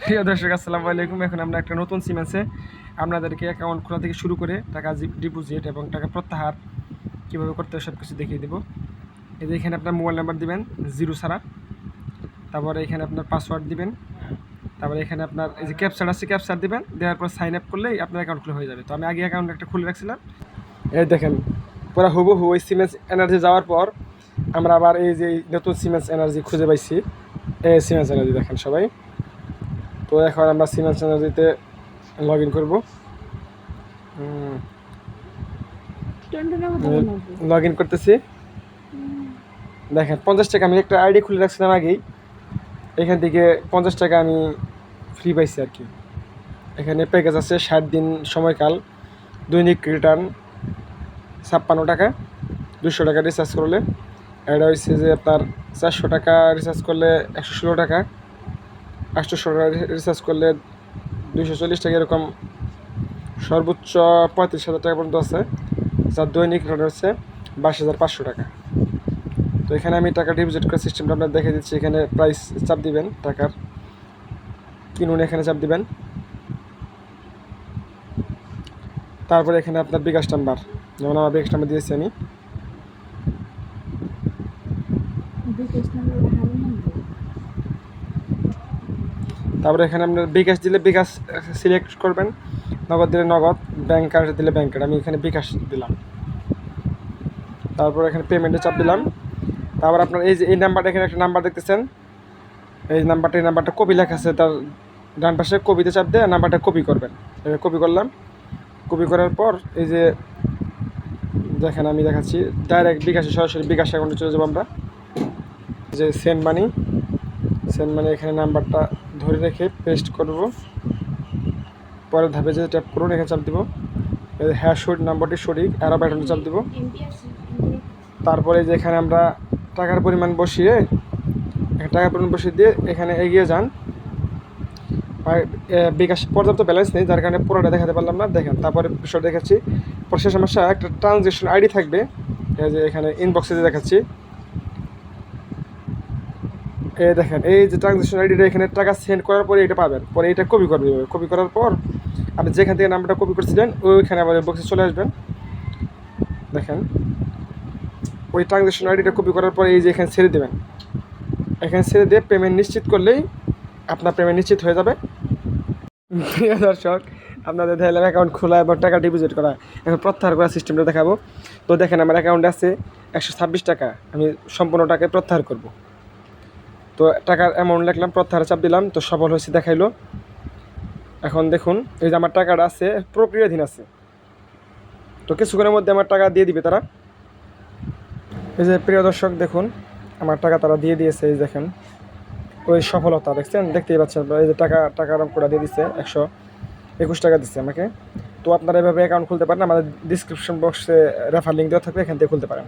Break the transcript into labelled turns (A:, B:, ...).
A: প্রিয় দর্শক আসসালামু আলাইকুম। এখন আমরা একটা নতুন সিম আছে আপনাদেরকে অ্যাকাউন্ট খোলা থেকে শুরু করে টাকা ডিপোজিট এবং টাকা প্রত্যাহার কীভাবে করতে হয় সব কিছু দেখিয়ে দেবো। এই যে এখানে আপনার মোবাইল নাম্বার দিবেন জিরো ছাড়া, তারপরে এখানে আপনার পাসওয়ার্ড দিবেন, তারপরে এখানে আপনার এই যে ক্যাপচার আছে ক্যাপচার দিবেন, দেওয়ার পর সাইন আপ করলেই আপনার অ্যাকাউন্ট খোলা হয়ে যাবে। তো আমি আগে অ্যাকাউন্ট একটা খুলে রাখছিলাম, এই দেখেন পুরো হুবহু ওই সিমেন্স এনার্জি যাওয়ার পর আমরা আবার এই যে নতুন সিমেন্স এনার্জি খুঁজে পাইছি। এই সিমেন্স এনার্জি দেখেন সবাই। তো এখন আমরা সিমেন্স এনার্জিতে লগ ইন করবো। লগ ইন করতেছি। দেখেন 50 টাকা আমি একটা আইডি খুলে রাখছিলাম আগেই, এখান থেকে 50 টাকা আমি ফ্রি পাইছি আর কি। এখানে প্যাকেজ আছে 60 দিন সময়কাল, দৈনিক রিটার্ন 56 টাকা, 200 টাকা রিচার্জ করলে। এটা হচ্ছে যে আপনার 400 টাকা রিচার্জ করলে 116 টাকা, 800 টাকা রিচার্জ করলে 240 টাকা, এরকম সর্বোচ্চ 35,000 টাকা পর্যন্ত আছে, যার দৈনিক রিটার্ন হচ্ছে 22,500 টাকা। তো এখানে আমি টাকা ডিপোজিট করার সিস্টেমটা আপনার দেখে দিচ্ছি। এখানে প্রাইস চাপ দিবেন, টাকার কিনুন এখানে চাপ দিবেন, তারপরে এখানে আপনার বিকাশ নাম্বার, যেমন আমার বিকাশ নাম্বার দিয়েছি আমি। তারপরে এখানে আপনার বিকাশ দিলে বিকাশ সিলেক্ট করবেন, নগদ দিলে নগদ, ব্যাংক কার্ড দিলে ব্যাংক কার্ড। আমি এখানে বিকাশ দিলাম, তারপর এখানে পেমেন্টে চাপ দিলাম। তারপর আপনার এই যে এই নাম্বারটা, এখানে একটা নাম্বার দেখতেছেন, এই নাম্বারটা কপি লেখা আছে, তার ডান পাশে কপিতে চাপ দিয়ে নাম্বারটা কপি করবেন। কপি করলাম, কপি করার পর এই যে দেখেন আমি দেখাচ্ছি, ডাইরেক্ট বিকাশে সরাসরি বিকাশ অ্যাকাউন্টে চলে যাবো আমরা। যে সেন্ড মানি এখানে নাম্বারটা ধরে রেখে পেস্ট করব। পরের ধাপে যে ট্যাপ করুন, এখানে চাপ দিব, হ্যাঁ নাম্বারটি সঠিক, অ্যারো বাটনে চাপ দিব। তারপরে যে এখানে আমরা টাকার পরিমাণ বসিয়ে দিয়ে এখানে এগিয়ে যান। বিকাশ পর্যাপ্ত ব্যালেন্স নেই, যার কারণে পুরোটা দেখাতে পারলাম না। দেখেন তারপরে বিষয় দেখাচ্ছি। প্রসেস সমস্যা, একটা ট্রানজ্যাকশন আইডি থাকবে, এই যে এখানে ইনবক্সে দেখাচ্ছি। এই দেখেন এই যে ট্রানজ্যাকশন আইডিটা, এখানে টাকা সেন্ড করার পরে এটা পাবেন, পরে এটা কপি করবে। কপি করার পর আপনি যেখান থেকে নাম্বারটা কপি করছিলেন ওইখানে আবার বক্সে চলে আসবেন। দেখেন ওই ট্রানজ্যাকশন আইডিটা কপি করার পরে এই যে এখানে ছেড়ে দেবেন। এখানে ছেড়ে দিয়ে পেমেন্ট নিশ্চিত করলেই আপনার পেমেন্ট নিশ্চিত হয়ে যাবে। প্রিয় দর্শক, আপনাদের দেখলাম অ্যাকাউন্ট খোলা এবং টাকা ডিপোজিট করা। এখন প্রত্যাহার করার সিস্টেমটা দেখাবো। তো দেখেন আমার অ্যাকাউন্টে আছে 126 টাকা, আমি সম্পূর্ণ টাকায় প্রত্যাহার করব। তো টাকার অ্যামাউন্ট লিখলাম, প্রত্যাহার চাপ দিলাম, তো সফল হয়েছে দেখাইলো। এখন দেখুন এই যে আমার টাকাটা আছে, প্রক্রিয়াধীন আছে। তো কিছুক্ষণের মধ্যে আমার টাকা দিয়ে দিবে তারা। এই যে প্রিয় দর্শক দেখুন, আমার টাকা তারা দিয়ে দিয়েছে। এই দেখেন ওই সফলতা দেখছেন, দেখতেই পাচ্ছেন। এই যে টাকার অঙ্কটা দিয়ে দিচ্ছে, 121 টাকা দিচ্ছে আমাকে। তো আপনারা এভাবে অ্যাকাউন্ট খুলতে পারেন, আমাদের ডিসক্রিপশন বক্সে রেফার লিঙ্ক দেওয়া থাকবে, এখান থেকে খুলতে পারেন।